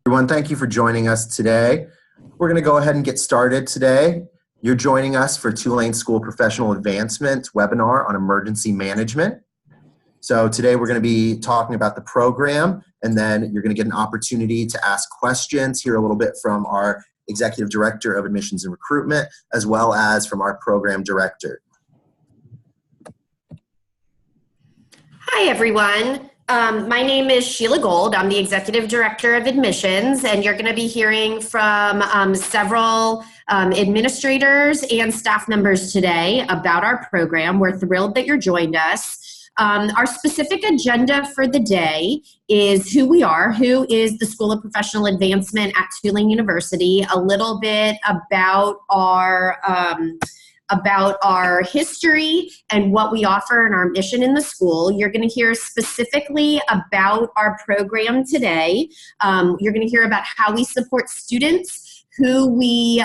Everyone, thank you for joining us today. We're going to go ahead and get started today. You're joining us for Tulane School Professional Advancement webinar on emergency management. So today we're going to be talking about the program, and then you're going to get an opportunity to ask questions, hear a little bit from our Executive Director of Admissions and Recruitment, as well as from our Program Director. Hi, everyone. My name is Sheila Gold. I'm the Executive Director of Admissions, and you're going to be hearing from several administrators and staff members today about our program. We're thrilled that you're joined us. Our specific agenda for the day is who we are, who is the School of Professional Advancement at Tulane University, a little bit about our history and what we offer and our mission in the school. You're going to hear specifically about our program today. You're going to hear about how we support students, how we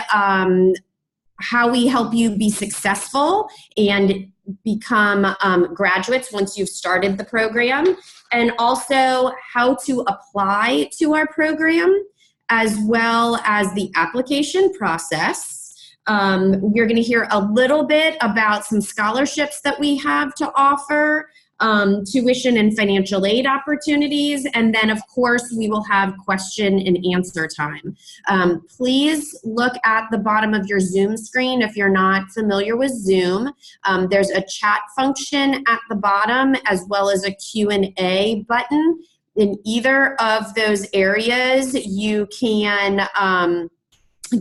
help you be successful and become graduates once you've started the program, and also how to apply to our program, as well as the application process. You're going to hear a little bit about some scholarships that we have to offer, tuition and financial aid opportunities, and then of course we will have question and answer time. Please look at the bottom of your Zoom screen if you're not familiar with Zoom. There's a chat function at the bottom as well as a Q&A button. In either of those areas you can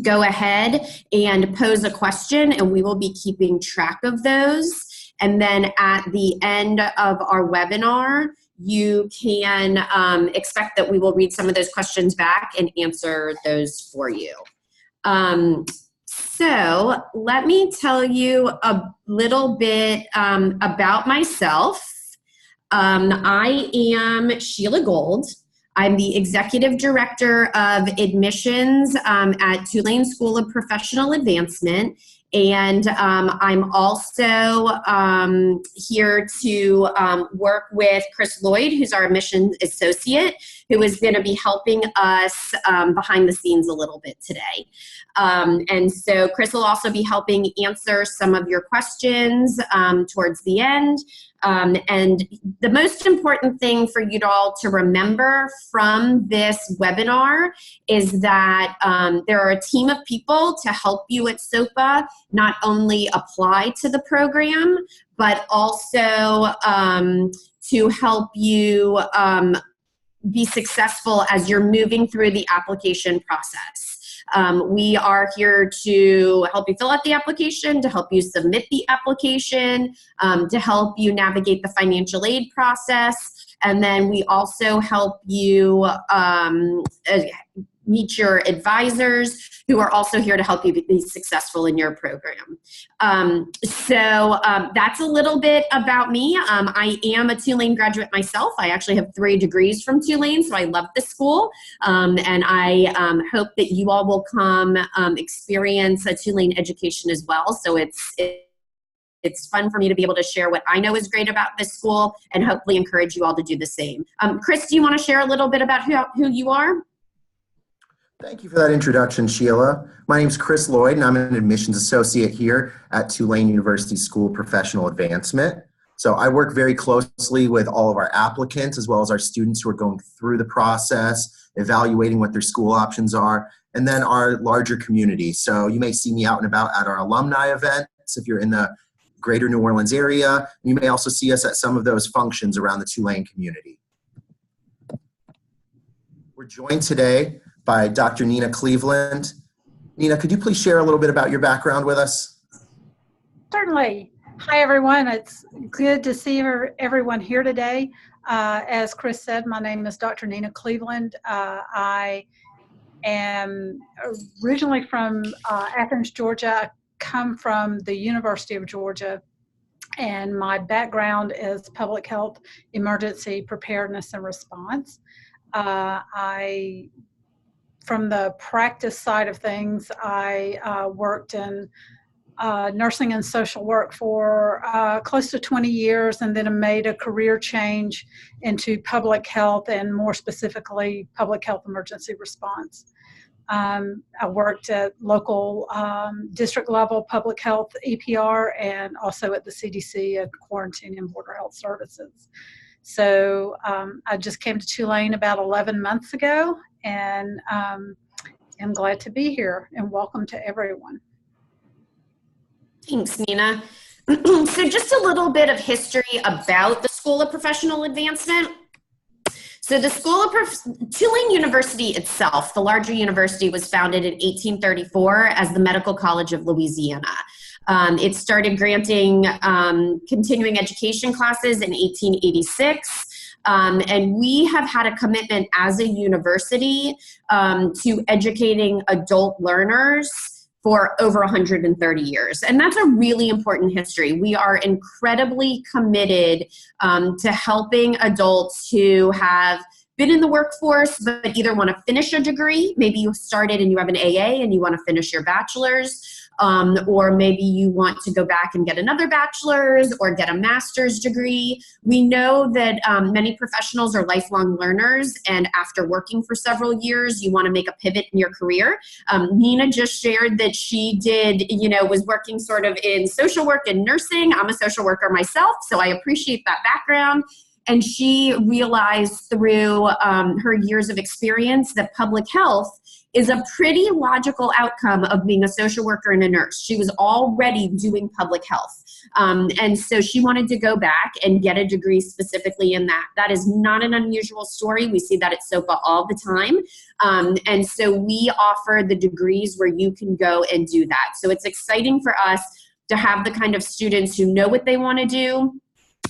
go ahead and pose a question, and we will be keeping track of those. And then at the end of our webinar, you can expect that we will read some of those questions back and answer those for you. So let me tell you a little bit about myself. I am Sheila Gold. I'm the Executive Director of Admissions at Tulane School of Professional Advancement, and I'm also here to work with Chris Lloyd, who's our Admissions Associate, who is going to be helping us behind the scenes a little bit today. And so Chris will also be helping answer some of your questions towards the end. And the most important thing for you all to remember from this webinar is that there are a team of people to help you at SOPA not only apply to the program, but also to help you be successful as you're moving through the application process. We are here to help you fill out the application, to help you submit the application, to help you navigate the financial aid process, and then we also help you meet your advisors who are also here to help you be successful in your program. So that's a little bit about me. I am a Tulane graduate myself. I actually have 3 degrees from Tulane, so I love the school. And I hope that you all will come experience a Tulane education as well. So it's fun for me to be able to share what I know is great about this school and hopefully encourage you all to do the same. Chris, do you want to share a little bit about who you are? Thank you for that introduction, Sheila. My name is Chris Lloyd, and I'm an admissions associate here at Tulane University School of Professional Advancement. So I work very closely with all of our applicants as well as our students who are going through the process, evaluating what their school options are, and then our larger community. So you may see me out and about at our alumni events if you're in the greater New Orleans area. You may also see us at some of those functions around the Tulane community. We're joined today by Dr. Nina Cleveland. Nina, could you please share a little bit about your background with us? Certainly. Hi, everyone. It's good to see everyone here today. As Chris said, my name is Dr. Nina Cleveland. I am originally from Athens, Georgia. I come from the University of Georgia, and my background is public health, emergency preparedness, and response. From the practice side of things, I worked in nursing and social work for close to 20 years, and then made a career change into public health, and more specifically, public health emergency response. I worked at local district level public health EPR, and also at the CDC at Quarantine and Border Health Services. So I just came to Tulane about 11 months ago, and I'm glad to be here, and welcome to everyone. Thanks, Nina. So just a little bit of history about the School of Professional Advancement. So the Tulane University itself, the larger university, was founded in 1834 as the Medical College of Louisiana. It started granting continuing education classes in 1886. And we have had a commitment as a university to educating adult learners for over 130 years. And that's a really important history. We are incredibly committed to helping adults who have been in the workforce but either want to finish a degree. Maybe you started and you have an AA and you want to finish your bachelor's, or maybe you want to go back and get another bachelor's or get a master's degree. We know that many professionals are lifelong learners, and after working for several years, you want to make a pivot in your career. Nina just shared that she was working sort of in social work and nursing. I'm a social worker myself, so I appreciate that background. And she realized through her years of experience that public health is a pretty logical outcome of being a social worker and a nurse. She was already doing public health. And so she wanted to go back and get a degree specifically in that. That is not an unusual story. We see that at SOPA all the time. And so we offer the degrees where you can go and do that. So it's exciting for us to have the kind of students who know what they want to do,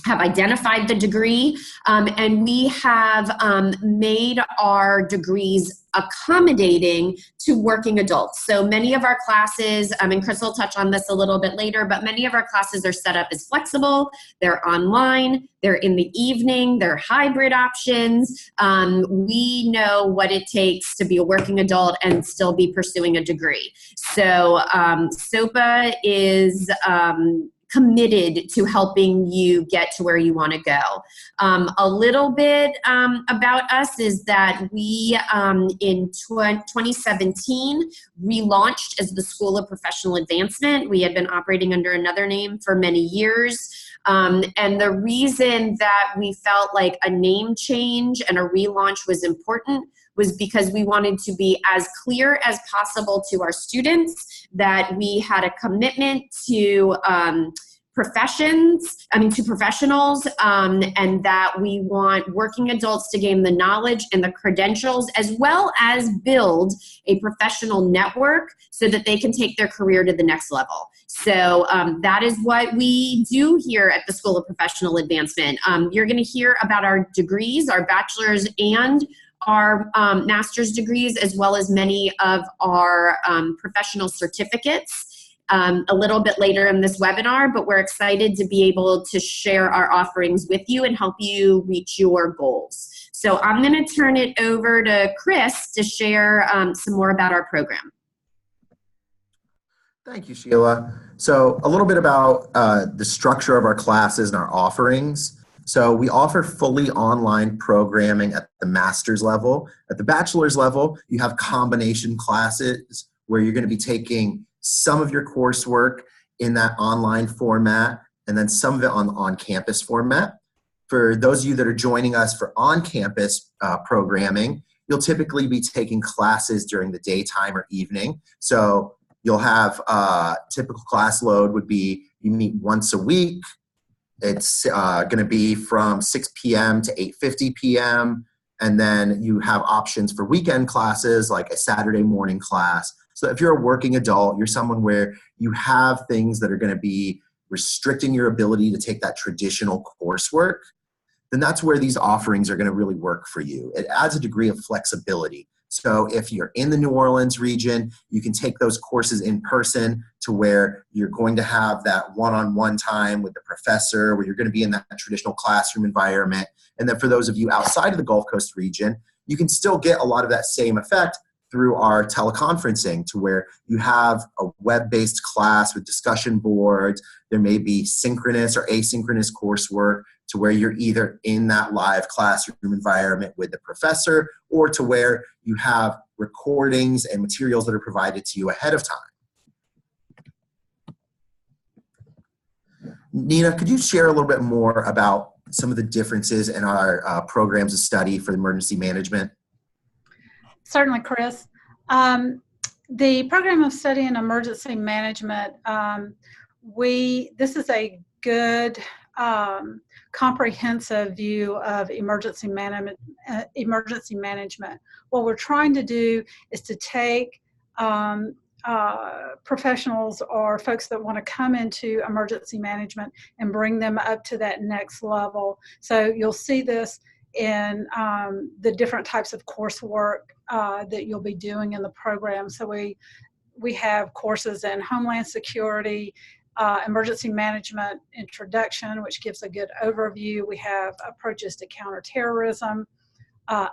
have identified the degree, and we have made our degrees accommodating to working adults. So many of our classes, and Chris will touch on this a little bit later, but many of our classes are set up as flexible. They're online, they're in the evening, they're hybrid options. We know what it takes to be a working adult and still be pursuing a degree. So SOPA is committed to helping you get to where you want to go. A little bit about us is that we, in 2017, relaunched as the School of Professional Advancement. We had been operating under another name for many years. And the reason that we felt like a name change and a relaunch was important was because we wanted to be as clear as possible to our students that we had a commitment to professionals, and that we want working adults to gain the knowledge and the credentials, as well as build a professional network so that they can take their career to the next level. So that is what we do here at the School of Professional Advancement. You're going to hear about our degrees, our bachelor's and our master's degrees, as well as many of our professional certificates a little bit later in this webinar, but we're excited to be able to share our offerings with you and help you reach your goals. So I'm going to turn it over to Chris to share some more about our program. Thank you, Sheila. So a little bit about the structure of our classes and our offerings. So we offer fully online programming at the master's level. At the bachelor's level, you have combination classes where you're going to be taking some of your coursework in that online format and then some of it on on-campus format. For those of you that are joining us for on-campus programming, you'll typically be taking classes during the daytime or evening. So you'll have typical class load would be you meet once a week. It's going to be from 6 p.m. to 8:50 p.m. And then you have options for weekend classes like a Saturday morning class. So if you're a working adult, you're someone where you have things that are going to be restricting your ability to take that traditional coursework, then that's where these offerings are going to really work for you. It adds a degree of flexibility. So if you're in the New Orleans region, you can take those courses in person to where you're going to have that one-on-one time with the professor, where you're going to be in that traditional classroom environment. And then for those of you outside of the Gulf Coast region, you can still get a lot of that same effect through our teleconferencing, to where you have a web-based class with discussion boards. There may be synchronous or asynchronous coursework, to where you're either in that live classroom environment with the professor, or to where you have recordings and materials that are provided to you ahead of time. Nina, could you share a little bit more about some of the differences in our programs of study for emergency management? Certainly, Chris. The program of study in emergency management, this is a good comprehensive view of emergency management. What we're trying to do is to take professionals or folks that want to come into emergency management and bring them up to that next level. So you'll see this in the different types of coursework that you'll be doing in the program. So we have courses in Homeland Security, Emergency Management Introduction, which gives a good overview. We have Approaches to Counterterrorism,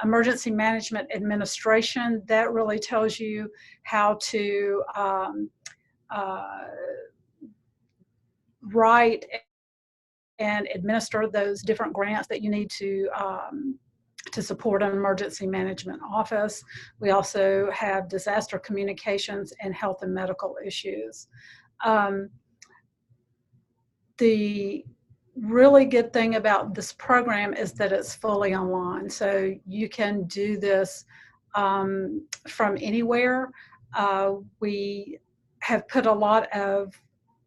Emergency Management Administration. That really tells you how to write and administer those different grants that you need to support an emergency management office. We also have disaster communications and health and medical issues. The really good thing about this program is that it's fully online. So you can do this from anywhere. We have put a lot of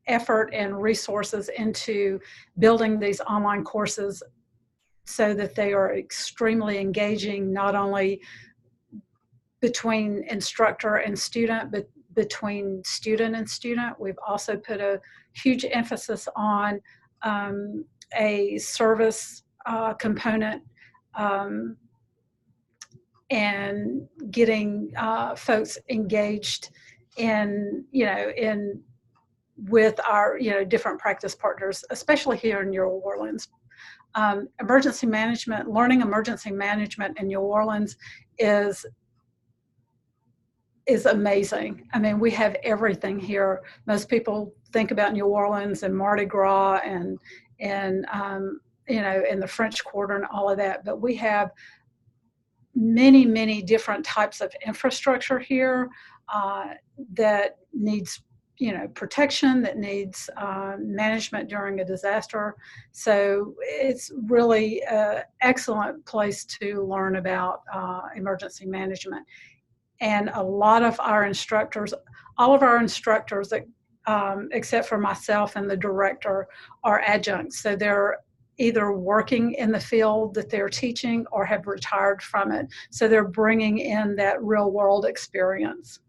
effort and resources into building these online courses so that they are extremely engaging, not only between instructor and student, but between student and student. We've also put a huge emphasis on a service component and getting folks engaged with our different practice partners, especially here in New Orleans. Emergency management, learning emergency management in New Orleans is amazing. I mean, we have everything here. Most people think about New Orleans and Mardi Gras and in the French Quarter and all of that, but we have many, many different types of infrastructure here that needs protection, that needs management during a disaster. So it's really an excellent place to learn about emergency management. And a lot of our instructors, all of our instructors, except for myself and the director, are adjuncts. So they're either working in the field that they're teaching or have retired from it. So they're bringing in that real world experience.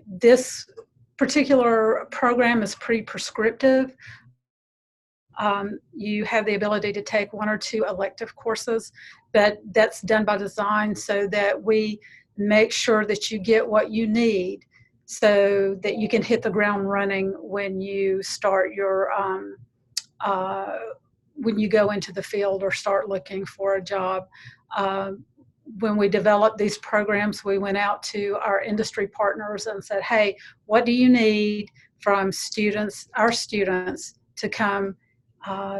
This particular program is pretty prescriptive. You have the ability to take 1 or 2 elective courses, but that's done by design so that we make sure that you get what you need so that you can hit the ground running when you start your when you go into the field or start looking for a job. When we developed these programs, we went out to our industry partners and said, hey, what do you need from students, our students, to come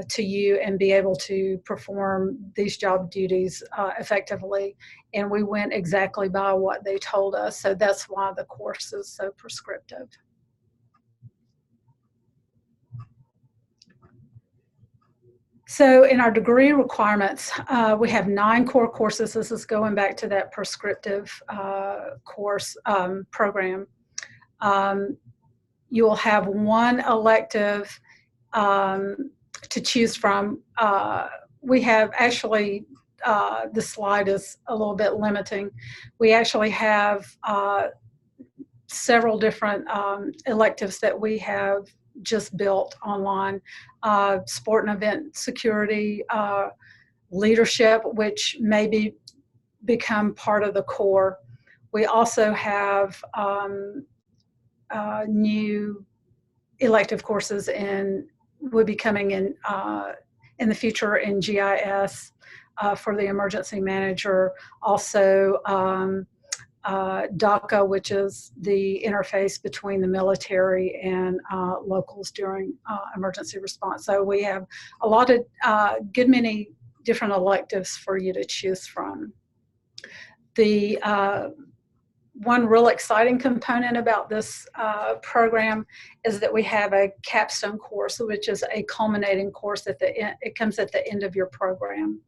to you and be able to perform these job duties effectively? And we went exactly by what they told us. So that's why the course is so prescriptive. So in our degree requirements, we have 9 core courses. This is going back to that prescriptive course program. You will have 1 elective to choose from. We have actually, the slide is a little bit limiting. We actually have several different electives that we have just built online. Sport and event security, leadership, which maybe become part of the core. We also have new elective courses will be coming in the future in GIS, for the emergency manager. Also, DACA, which is the interface between the military and locals during emergency response. So we have a lot of good many different electives for you to choose from. The one real exciting component about this program is that we have a capstone course, which is a culminating course at the end. It comes at the end of your program.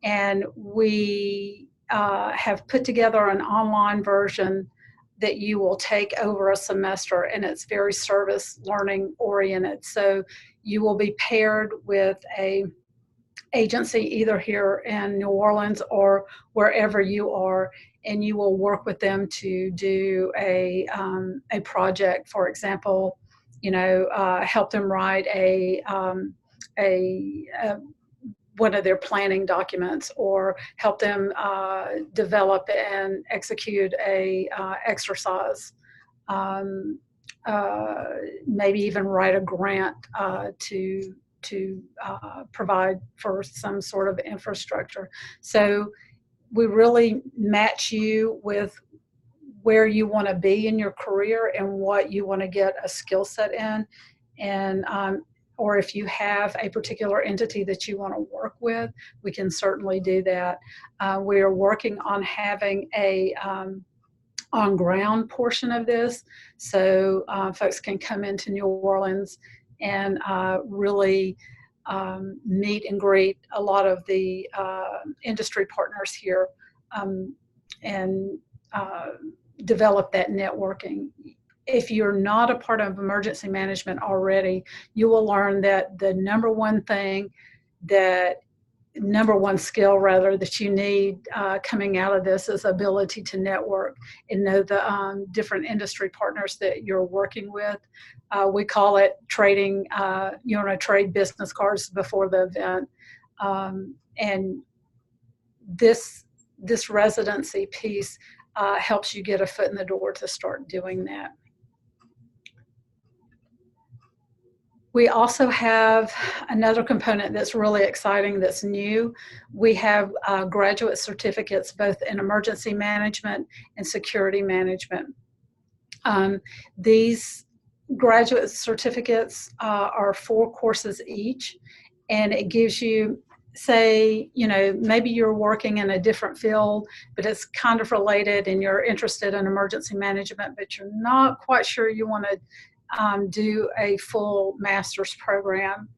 And we have put together an online version that you will take over a semester, and it's very service learning oriented. So you will be paired with a agency either here in New Orleans or wherever you are, and you will work with them to do a project. For example, help them write one of their planning documents, or help them develop and execute a exercise. Maybe even write a grant to provide for some sort of infrastructure. So we really match you with where you want to be in your career and what you want to get a skill set in. And or if you have a particular entity that you want to work with, we can certainly do that. We are working on having a on-ground portion of this, so folks can come into New Orleans and really meet and greet a lot of the industry partners here and develop that networking. If you're not a part of emergency management already, you will learn that the number one skill that you need coming out of this is ability to network and know the different industry partners that you're working with. We call it trading, you want to trade business cards before the event. And this residency piece helps you get a foot in the door to start doing that. We also have another component that's really exciting that's new. We have graduate certificates both in emergency management and security management. These graduate certificates are 4 courses each, and it gives you, say, maybe you're working in a different field, but it's kind of related and you're interested in emergency management, but you're not quite sure you want to do a full master's program.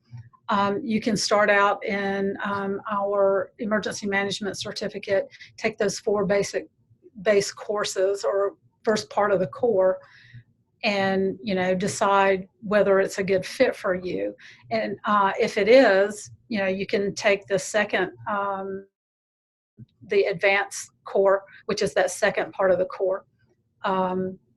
You can start out in our emergency management certificate, take those 4 base courses or first part of the core, and decide whether it's a good fit for you. And if it is, you can take the second, the advanced core, which is that second part of the core.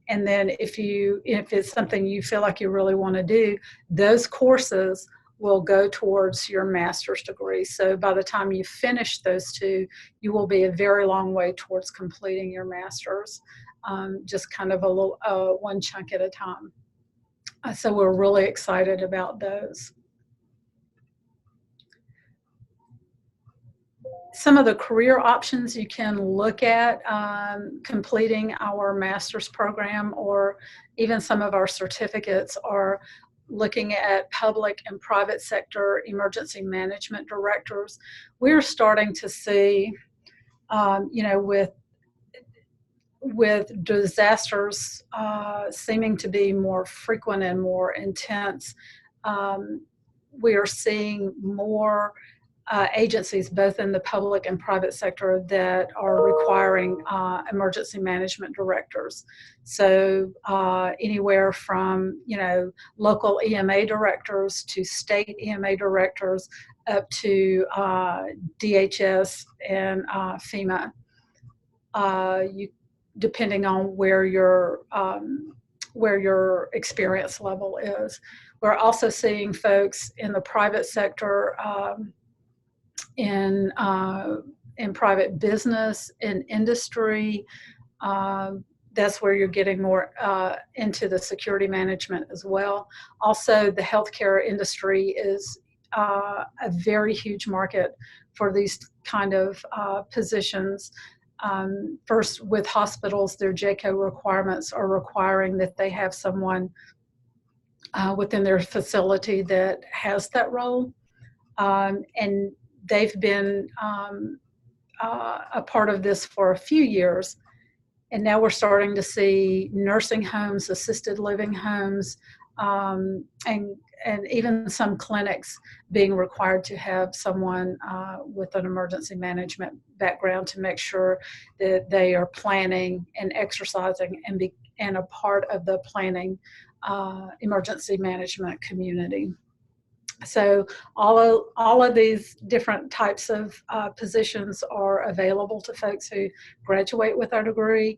And then if it's something you feel like you really want to do, those courses will go towards your master's degree. So by the time you finish those 2, you will be a very long way towards completing your master's, just kind of a little one chunk at a time. So we're really excited about those. Some of the career options you can look at completing our master's program, or even some of our certificates, are looking at public and private sector emergency management directors. We're starting to see, with disasters seeming to be more frequent and more intense, we are seeing more agencies, both in the public and private sector, that are requiring emergency management directors. So anywhere from local EMA directors to state EMA directors up to DHS and FEMA. Depending on where your experience level is. We're also seeing folks in the private sector, in private business, in industry. That's where you're getting more into the security management as well. Also, the healthcare industry is a very huge market for these kind of positions. First, with hospitals, their JCAHO requirements are requiring that they have someone within their facility that has that role. And they've been a part of this for a few years. And now we're starting to see nursing homes, assisted living homes, and even some clinics being required to have someone with an emergency management background to make sure that they are planning and exercising and a part of the planning emergency management community. So all of these different types of positions are available to folks who graduate with our degree.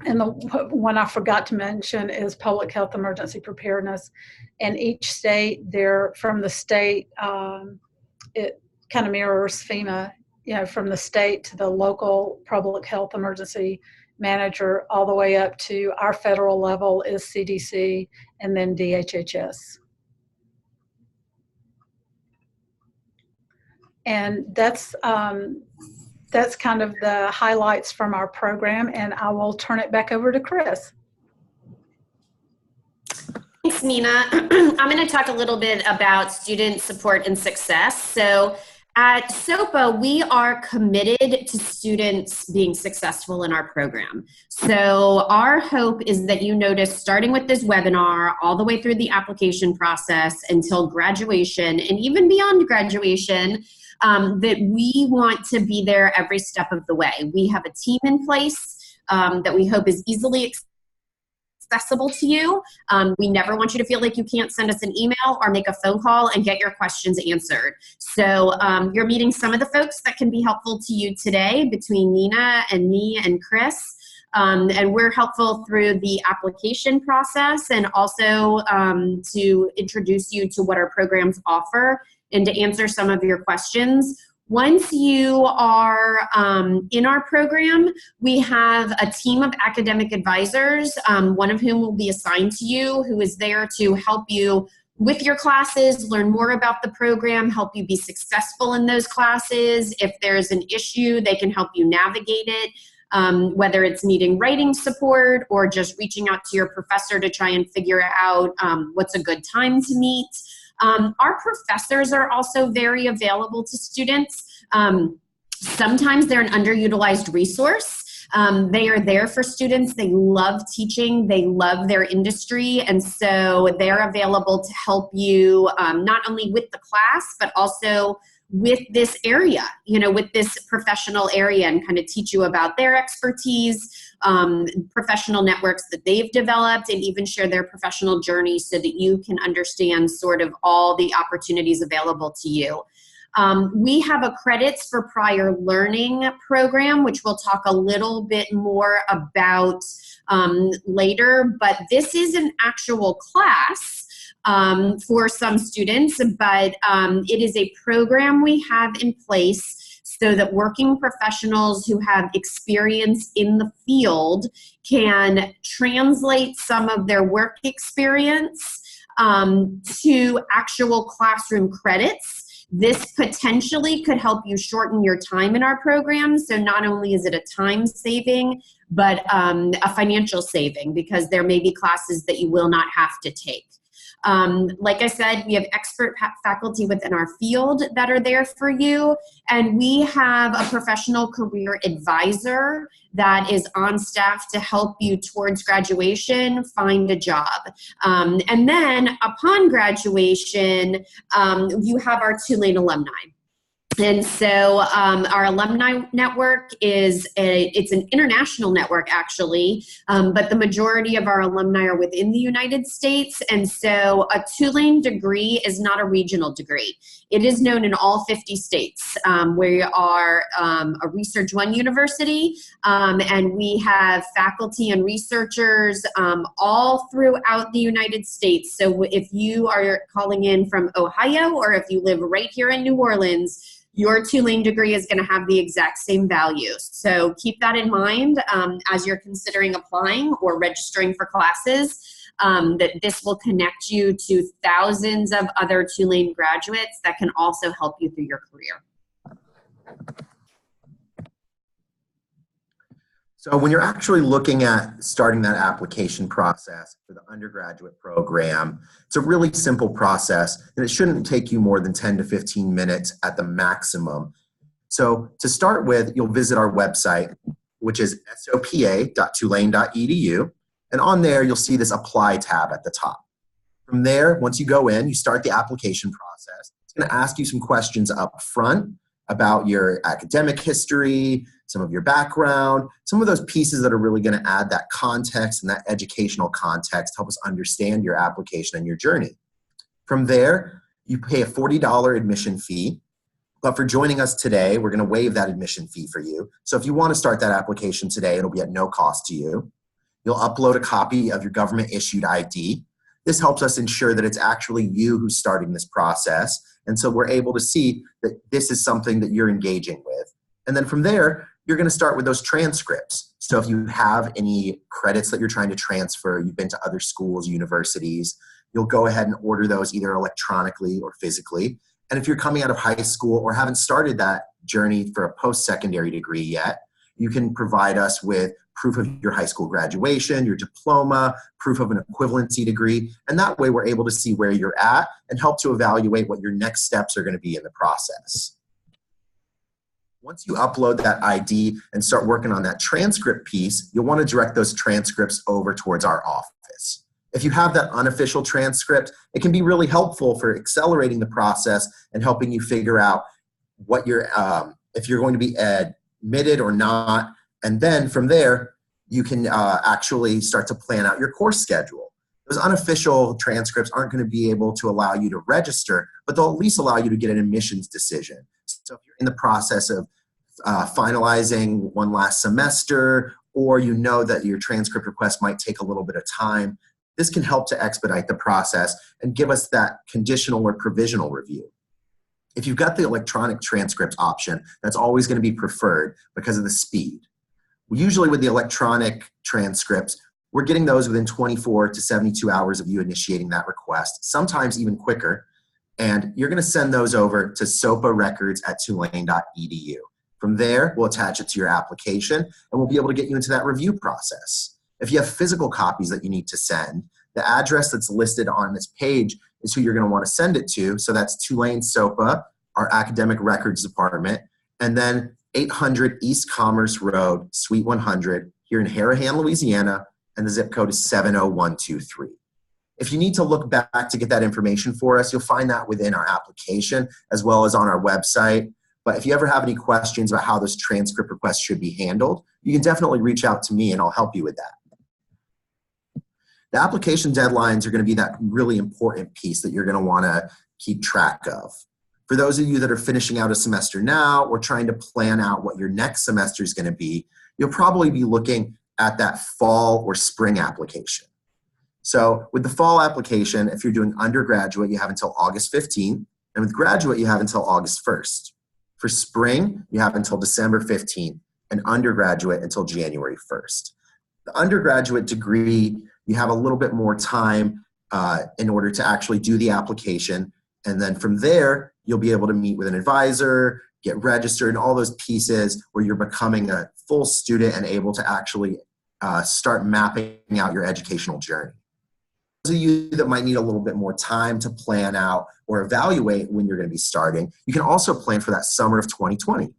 And the one I forgot to mention is public health emergency preparedness. And each state, from the state, it kind of mirrors FEMA, from the state to the local public health emergency manager, all the way up to our federal level is CDC and then DHHS. And that's kind of the highlights from our program, and I will turn it back over to Chris. Thanks, Nina. I'm going to talk a little bit about student support and success. So at SOPA, we are committed to students being successful in our program. So our hope is that you notice, starting with this webinar all the way through the application process until graduation and even beyond graduation, that we want to be there every step of the way. We have a team in place that we hope is easily accessible to you. We never want you to feel like you can't send us an email or make a phone call and get your questions answered. So you're meeting some of the folks that can be helpful to you today between Nina and me and Chris. And we're helpful through the application process and also to introduce you to what our programs offer and to answer some of your questions. Once you are in our program, we have a team of academic advisors, one of whom will be assigned to you, who is there to help you with your classes, learn more about the program, help you be successful in those classes. If there's an issue, they can help you navigate it, whether it's needing writing support or just reaching out to your professor to try and figure out what's a good time to meet. Our professors are also very available to students. Sometimes they're an underutilized resource. They are there for students. They love teaching. They love their industry. And so they're available to help you not only with the class, but also with this area, with this professional area, and kind of teach you about their expertise, professional networks that they've developed, and even share their professional journey so that you can understand sort of all the opportunities available to you. We have a credits for prior learning program, which we'll talk a little bit more about later, but this is an actual class for some students, but it is a program we have in place so that working professionals who have experience in the field can translate some of their work experience to actual classroom credits. This potentially could help you shorten your time in our program. So not only is it a time saving, but a financial saving, because there may be classes that you will not have to take. Like I said, we have expert faculty within our field that are there for you, and we have a professional career advisor that is on staff to help you towards graduation find a job. And then upon graduation, you have our Tulane alumni. And so our alumni network it's an international network actually, but the majority of our alumni are within the United States. And so a Tulane degree is not a regional degree. It is known in all 50 states. We are a Research One university, and we have faculty and researchers all throughout the United States. So if you are calling in from Ohio, or if you live right here in New Orleans, your Tulane degree is going to have the exact same value. So keep that in mind as you're considering applying or registering for classes. that this will connect you to thousands of other Tulane graduates that can also help you through your career. So when you're actually looking at starting that application process for the undergraduate program, it's a really simple process, and it shouldn't take you more than 10 to 15 minutes at the maximum. So to start with, you'll visit our website, which is sopa.tulane.edu, and on there you'll see this Apply tab at the top. From there, once you go in, you start the application process. It's going to ask you some questions up front about your academic history, some of your background, some of those pieces that are really going to add that context and that educational context to help us understand your application and your journey. From there, you pay a $40 admission fee. But for joining us today, we're going to waive that admission fee for you. So if you want to start that application today, it'll be at no cost to you. You'll upload a copy of your government-issued ID. This helps us ensure that it's actually you who's starting this process. And so we're able to see that this is something that you're engaging with. And then from there, you're going to start with those transcripts. So if you have any credits that you're trying to transfer, you've been to other schools, universities, you'll go ahead and order those either electronically or physically. And if you're coming out of high school or haven't started that journey for a post-secondary degree yet, you can provide us with proof of your high school graduation, your diploma, proof of an equivalency degree, and that way we're able to see where you're at and help to evaluate what your next steps are going to be in the process. Once you upload that ID and start working on that transcript piece, you'll want to direct those transcripts over towards our office. If you have that unofficial transcript, it can be really helpful for accelerating the process and helping you figure out what you're, if you're going to be admitted or not. And then from there, you can actually start to plan out your course schedule. Those unofficial transcripts aren't going to be able to allow you to register, but they'll at least allow you to get an admissions decision. So if you're in the process of finalizing one last semester, or you know that your transcript request might take a little bit of time, this can help to expedite the process and give us that conditional or provisional review. If you've got the electronic transcript option, that's always going to be preferred because of the speed. Usually with the electronic transcripts, we're getting those within 24 to 72 hours of you initiating that request, sometimes even quicker. And you're going to send those over to soparecords@tulane.edu. From there, we'll attach it to your application, and we'll be able to get you into that review process. If you have physical copies that you need to send, the address that's listed on this page is who you're going to want to send it to. So that's Tulane SOPA, our academic records department, and then 800 East Commerce Road, Suite 100, here in Harahan, Louisiana, and the zip code is 70123. If you need to look back to get that information for us, you'll find that within our application as well as on our website. But if you ever have any questions about how those transcript requests should be handled, you can definitely reach out to me and I'll help you with that. The application deadlines are going to be that really important piece that you're going to want to keep track of. For those of you that are finishing out a semester now or trying to plan out what your next semester is going to be, you'll probably be looking at that fall or spring application. So with the fall application, if you're doing undergraduate, you have until August 15th, and with graduate, you have until August 1st. For spring, you have until December 15th, and undergraduate until January 1st. The undergraduate degree, you have a little bit more time in order to actually do the application, and then from there, you'll be able to meet with an advisor, get registered, and all those pieces where you're becoming a full student and able to actually start mapping out your educational journey. Those of you that might need a little bit more time to plan out or evaluate when you're going to be starting, you can also plan for that summer of 2020.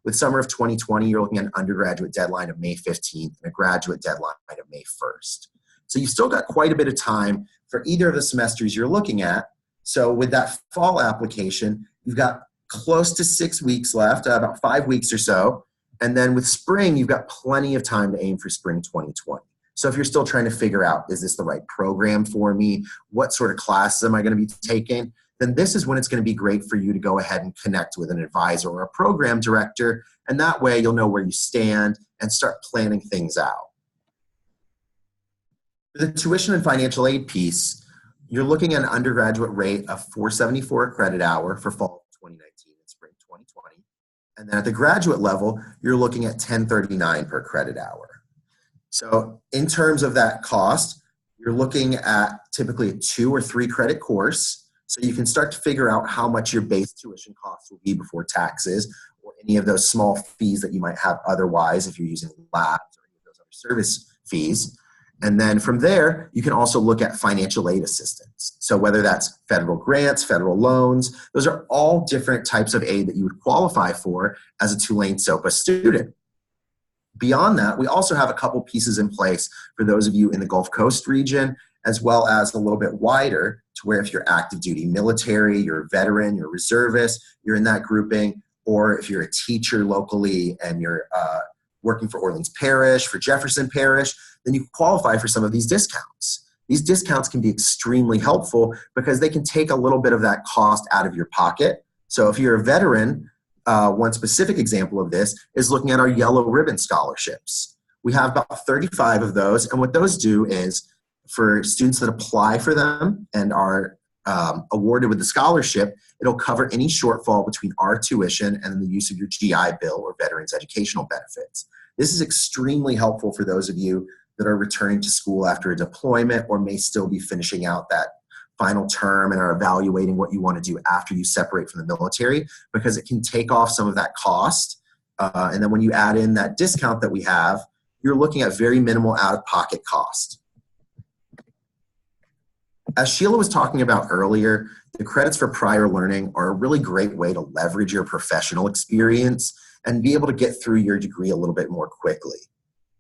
With summer of 2020, you're looking at an undergraduate deadline of May 15th and a graduate deadline of May 1st. So you've still got quite a bit of time for either of the semesters you're looking at. So with that fall application, you've got close to 6 weeks left, about 5 weeks or so. And then with spring, you've got plenty of time to aim for spring 2020. So if you're still trying to figure out, is this the right program for me? What sort of classes am I going to be taking? Then this is when it's going to be great for you to go ahead and connect with an advisor or a program director. And that way you'll know where you stand and start planning things out. The tuition and financial aid piece, you're looking at an undergraduate rate of $474 a credit hour for fall 2019 and spring 2020. And then at the graduate level, you're looking at $1039 per credit hour. So in terms of that cost, You're looking at typically a 2 or 3 credit course, so you can start to figure out how much your base tuition costs will be before taxes or any of those small fees that you might have otherwise if you're using labs or any of those other service fees. And then from there, you can also look at financial aid assistance. So whether that's federal grants, federal loans, those are all different types of aid that you would qualify for as a Tulane SOPA student. Beyond that, we also have a couple pieces in place for those of you in the Gulf Coast region, as well as a little bit wider to where if you're active duty military, you're a veteran, you're a reservist, you're in that grouping, or if you're a teacher locally and you're working for Orleans Parish, for Jefferson Parish, then you qualify for some of these discounts. These discounts can be extremely helpful because they can take a little bit of that cost out of your pocket. So if you're a veteran, one specific example of this is looking at our Yellow Ribbon scholarships. We have about 35 of those, and what those do is for students that apply for them and are awarded with the scholarship, it'll cover any shortfall between our tuition and the use of your GI Bill or Veterans Educational Benefits. This is extremely helpful for those of you that are returning to school after a deployment or may still be finishing out that final term and are evaluating what you want to do after you separate from the military, because it can take off some of that cost. And then when you add in that discount that we have, you're looking at very minimal out-of-pocket cost. As Sheila was talking about earlier, the credits for prior learning are a really great way to leverage your professional experience and be able to get through your degree a little bit more quickly.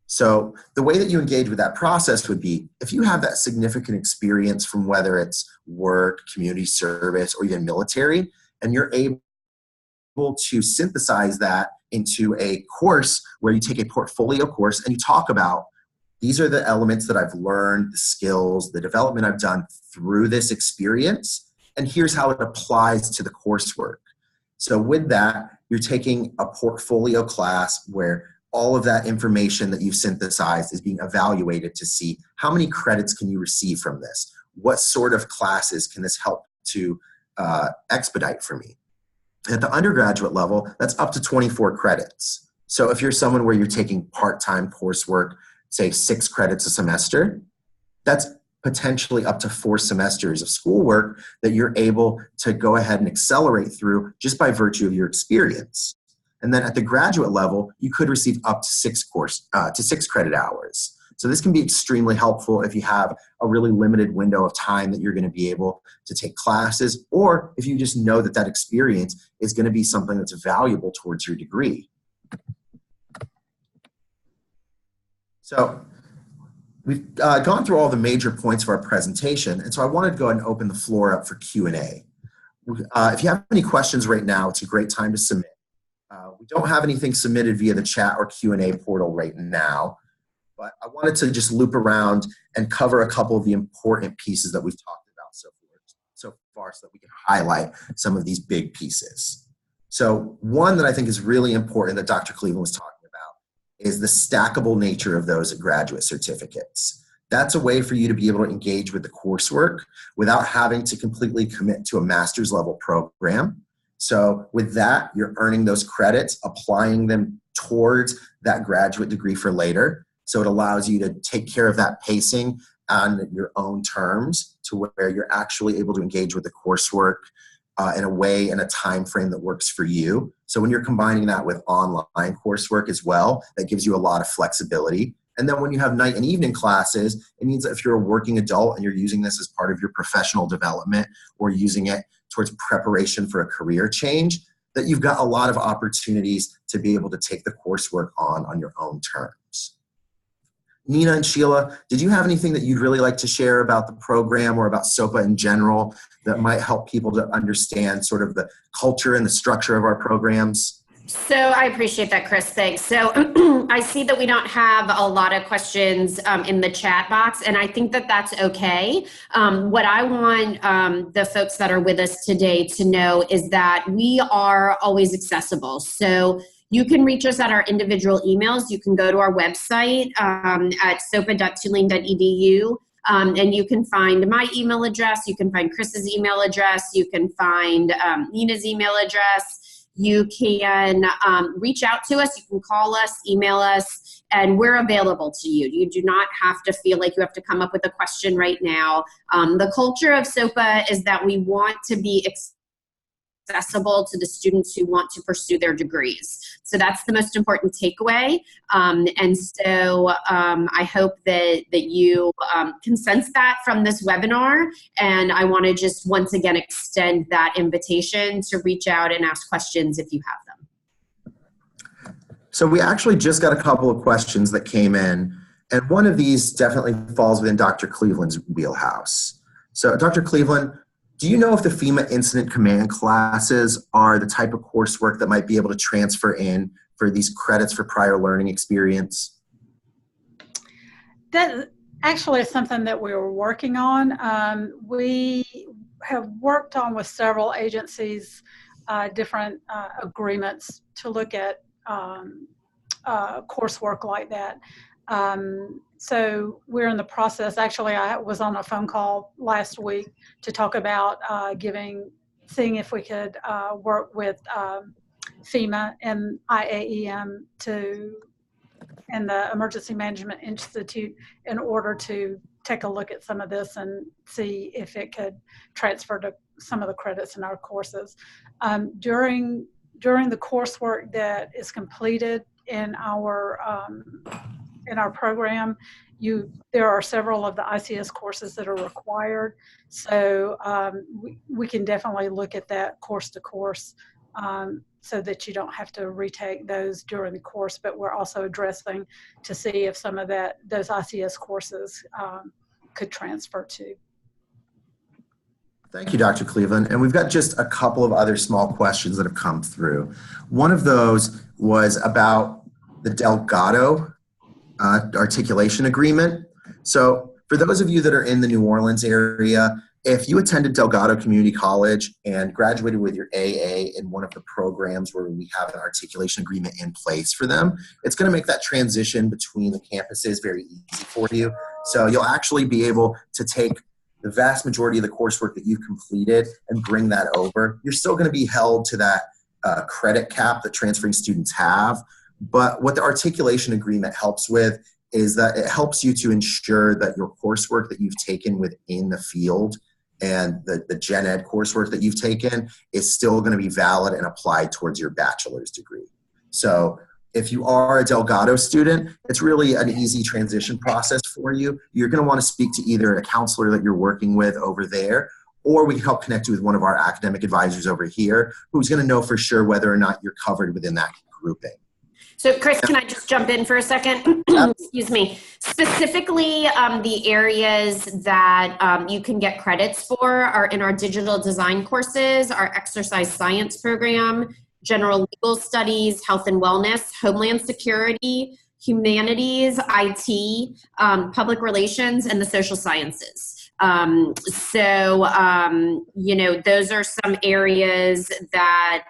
So the way that you engage with that process would be if you have that significant experience from whether it's work, community service, or even military, and you're able to synthesize that into a course where you take a portfolio course and you talk about these are the elements that I've learned, the skills, the development I've done through this experience, and here's how it applies to the coursework. So with that, you're taking a portfolio class where all of that information that you've synthesized is being evaluated to see how many credits can you receive from this? What sort of classes can this help to expedite for me? At the undergraduate level, that's up to 24 credits. So if you're someone where you're taking part-time coursework, say 6 credits a semester, that's potentially up to 4 semesters of schoolwork that you're able to go ahead and accelerate through just by virtue of your experience. And then at the graduate level, you could receive up to 6 credit hours. So this can be extremely helpful if you have a really limited window of time that you're going to be able to take classes, or if you just know that that experience is going to be something that's valuable towards your degree. So we've gone through all the major points of our presentation, and so I wanted to go ahead and open the floor up for Q&A. If you have any questions right now, it's a great time to submit. We don't have anything submitted via the chat or Q&A portal right now, but I wanted to just loop around and cover a couple of the important pieces that we've talked about so far so that we can highlight some of these big pieces. So one that I think is really important that Dr. Cleveland was talking about is the stackable nature of those graduate certificates. That's a way for you to be able to engage with the coursework without having to completely commit to a master's level program. So with that, you're earning those credits, applying them towards that graduate degree for later. So it allows you to take care of that pacing on your own terms to where you're actually able to engage with the coursework in a way and a time frame that works for you. So when you're combining that with online coursework as well, that gives you a lot of flexibility. And then when you have night and evening classes, it means that if you're a working adult and you're using this as part of your professional development or using it towards preparation for a career change, that you've got a lot of opportunities to be able to take the coursework on your own terms. Nina and Sheila, did you have anything that you'd really like to share about the program or about SOPA in general that might help people to understand sort of the culture and the structure of our programs? So I appreciate that, Chris. Thanks. So I see that we don't have a lot of questions in the chat box, and I think that that's okay. What I want the folks that are with us today to know is that we are always accessible. So you can reach us at our individual emails. You can go to our website at sopa.tulane.edu, and you can find my email address. You can find Chris's email address. You can find Nina's email address. you can reach out to us. You can call us, email us, and we're available to you. You do not have to feel like you have to come up with a question right now. The culture of SOPA is that we want to be accessible to the students who want to pursue their degrees. So that's the most important takeaway. And so I hope that you can sense that from this webinar. And I want to just once again extend that invitation to reach out and ask questions if you have them. So we actually just got a couple of questions that came in, and one of these definitely falls within Dr. Cleveland's wheelhouse. So Dr. Cleveland, do you know if the FEMA Incident Command classes are the type of coursework that might be able to transfer in for these credits for prior learning experience? That actually is something that we were working on. We have worked on with several agencies different agreements to look at coursework like that. So we're in the process. Actually, I was on a phone call last week to talk about seeing if we could work with FEMA and IAEM and the Emergency Management Institute in order to take a look at some of this and see if it could transfer to some of the credits in our courses. During the coursework that is completed in our program, there are several of the ICS courses that are required. So we can definitely look at that course to course so that you don't have to retake those during the course, but we're also addressing to see if some of those ICS courses could transfer to. Thank you, Dr. Cleveland. And we've got just a couple of other small questions that have come through. One of those was about the Delgado articulation agreement. So for those of you that are in the New Orleans area, if you attended Delgado Community College and graduated with your AA in one of the programs where we have an articulation agreement in place for them, it's going to make that transition between the campuses very easy for you. So you'll actually be able to take the vast majority of the coursework that you've completed and bring that over. You're still going to be held to that credit cap that transferring students have. But what the articulation agreement helps with is that it helps you to ensure that your coursework that you've taken within the field and the gen ed coursework that you've taken is still going to be valid and applied towards your bachelor's degree. So if you are a Delgado student, it's really an easy transition process for you. You're going to want to speak to either a counselor that you're working with over there, or we can help connect you with one of our academic advisors over here who's going to know for sure whether or not you're covered within that grouping. So Chris, can I just jump in for a second? Excuse me. Specifically, the areas that you can get credits for are in our digital design courses, our exercise science program, general legal studies, health and wellness, homeland security, humanities, IT, public relations, and the social sciences. You know, those are some areas that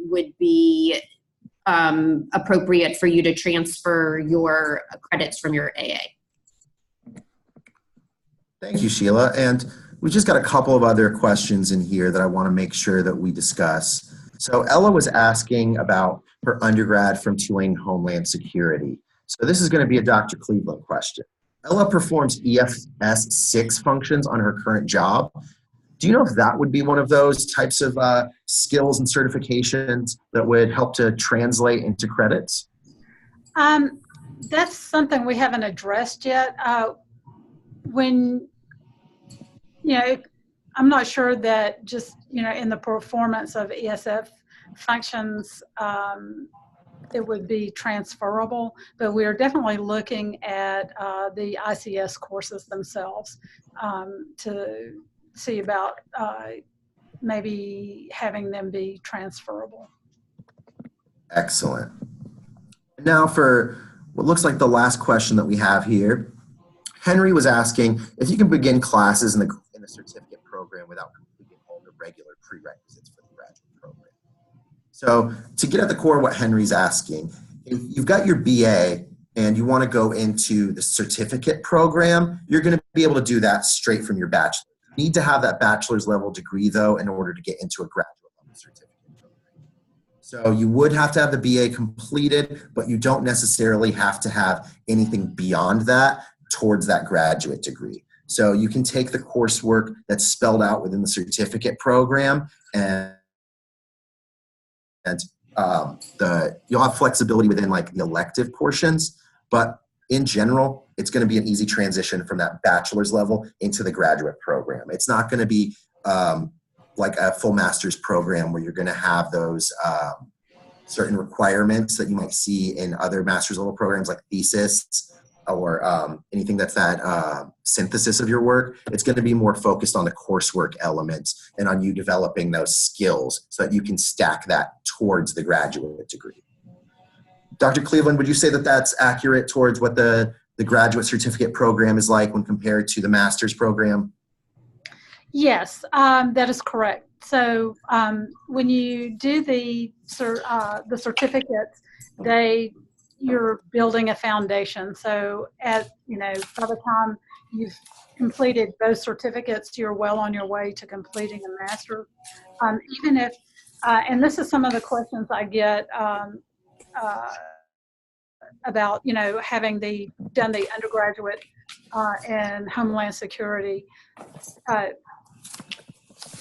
would be appropriate for you to transfer your credits from your AA. Thank you, Sheila. And we just got a couple of other questions in here that I want to make sure that we discuss. So Ella was asking about her undergrad from Tulane Homeland Security. So this is going to be a Dr. Cleveland question. Ella performs EFS 6 functions on her current job. Do you know if that would be one of those types of skills and certifications that would help to translate into credits? That's something we haven't addressed yet. I'm not sure that just, in the performance of ESF functions, it would be transferable, but we are definitely looking at the ICS courses themselves to see about maybe having them be transferable. Excellent. Now for what looks like the last question that we have here, Henry was asking if you can begin classes in the certificate program without completing all the regular prerequisites for the graduate program. So to get at the core of what Henry's asking, if you've got your BA and you want to go into the certificate program, you're going to be able to do that straight from your bachelor. You need to have that bachelor's level degree though in order to get into a graduate level certificate program. So you would have to have the BA completed, but you don't necessarily have to have anything beyond that towards that graduate degree. So you can take the coursework that's spelled out within the certificate program, and you'll have flexibility within like the elective portions, but in general, it's going to be an easy transition from that bachelor's level into the graduate program. It's not going to be like a full master's program where you're going to have those certain requirements that you might see in other master's level programs like thesis or anything that's that synthesis of your work. It's going to be more focused on the coursework elements and on you developing those skills so that you can stack that towards the graduate degree. Dr. Cleveland, would you say that that's accurate towards what the graduate certificate program is like when compared to the master's program? Yes, that is correct. So when you do the certificates, you're building a foundation. So by the time you've completed both certificates, you're well on your way to completing a master's. Even if, and this is some of the questions I get about, having done the undergraduate in Homeland Security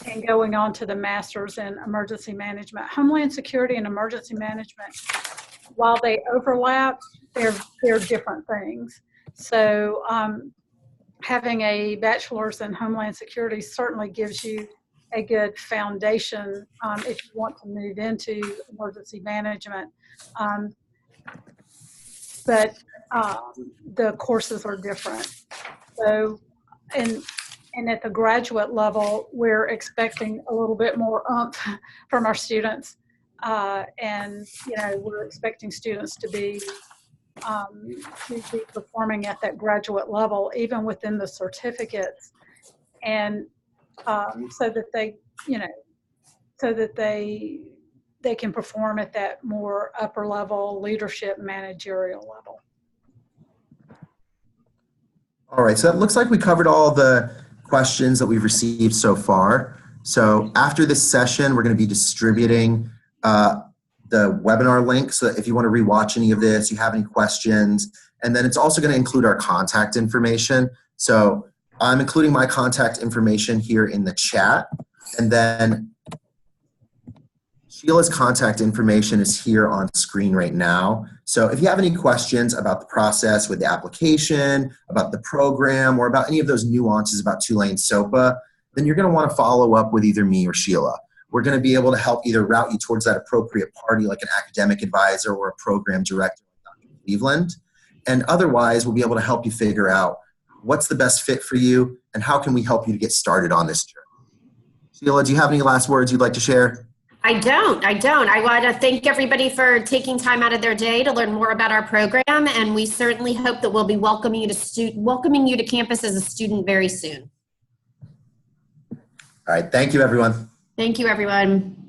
and going on to the master's in emergency management. Homeland Security and emergency management, while they overlap, they're different things. So having a bachelor's in Homeland Security certainly gives you a good foundation if you want to move into emergency management. But the courses are different. So, and at the graduate level, we're expecting a little bit more oomph from our students. And we're expecting students to be performing at that graduate level, even within the certificates, and so that they can perform at that more upper level leadership managerial level. All right, so it looks like we covered all the questions that we've received so far. So after this session, we're going to be distributing the webinar link, so that if you want to rewatch any of this, you have any questions, and then it's also going to include our contact information. So I'm including my contact information here in the chat, and then Sheila's contact information is here on screen right now. So if you have any questions about the process with the application, about the program, or about any of those nuances about Tulane SOPA, then you're going to want to follow up with either me or Sheila. We're going to be able to help either route you towards that appropriate party like an academic advisor or a program director like Dr. Cleveland. And otherwise, we'll be able to help you figure out what's the best fit for you and how can we help you to get started on this journey. Sheila, do you have any last words you'd like to share? I don't. I want to thank everybody for taking time out of their day to learn more about our program, and we certainly hope that we'll be welcoming you to campus as a student very soon. All right, thank you, everyone. Thank you, everyone.